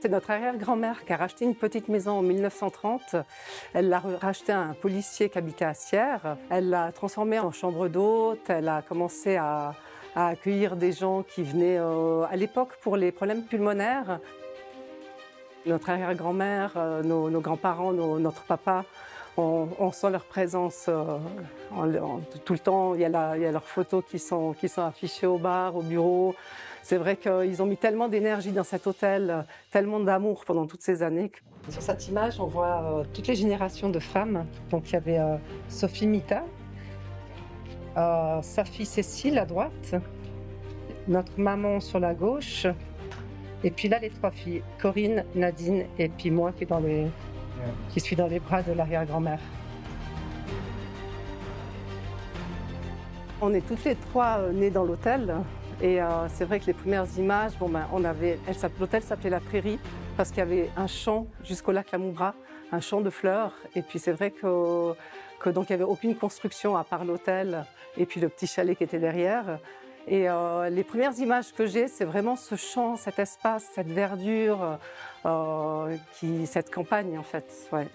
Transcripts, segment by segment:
C'est notre arrière-grand-mère qui a racheté une petite maison en 1930. Elle l'a racheté à un policier qui habitait à Sierre. Elle l'a transformée en chambre d'hôte. Elle a commencé à accueillir des gens qui venaient à l'époque pour les problèmes pulmonaires. Notre arrière-grand-mère, nos grands-parents, notre papa, on sent leur présence tout le temps. Il y a leurs photos qui sont affichées au bar, au bureau. C'est vrai qu'ils ont mis tellement d'énergie dans cet hôtel, tellement d'amour pendant toutes ces années. Sur cette image, on voit toutes les générations de femmes. Donc il y avait Sophie Mita, sa fille Cécile à droite, notre maman sur la gauche, et puis là les trois filles, Corinne, Nadine et puis moi qui suis dans les bras de l'arrière-grand-mère. On est toutes les trois nées dans l'hôtel. Et c'est vrai que les premières images, l'hôtel s'appelait La Prairie parce qu'il y avait un champ jusqu'au lac Lamoubra, un champ de fleurs. Et puis c'est vrai que donc il n'y avait aucune construction à part l'hôtel et puis le petit chalet qui était derrière. Et les premières images que j'ai, c'est vraiment ce champ, cet espace, cette verdure, cette campagne en fait. Ouais.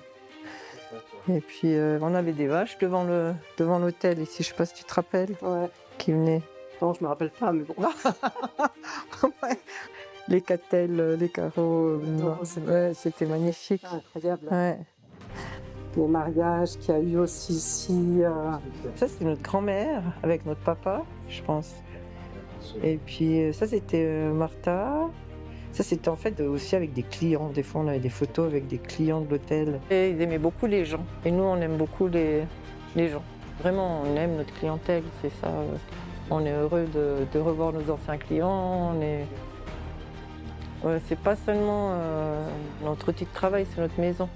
Et puis on avait des vaches devant l'hôtel ici, je ne sais pas si tu te rappelles, Ouais. qui venaient. Non, je ne me rappelle pas, mais bon. Ouais. Les catelles, les carreaux, ouais, c'était magnifique. Incroyable. Ouais. Les mariages qu'il y a eu aussi ici. Ça, c'était notre grand-mère avec notre papa, je pense. Et puis ça, c'était Martha. Ça, c'était en fait aussi avec des clients. Des fois, on avait des photos avec des clients de l'hôtel. Et ils aimaient beaucoup les gens. Et nous, on aime beaucoup les gens. Vraiment, on aime notre clientèle, c'est ça. On est heureux de revoir nos anciens clients. C'est pas seulement notre outil de travail, c'est notre maison.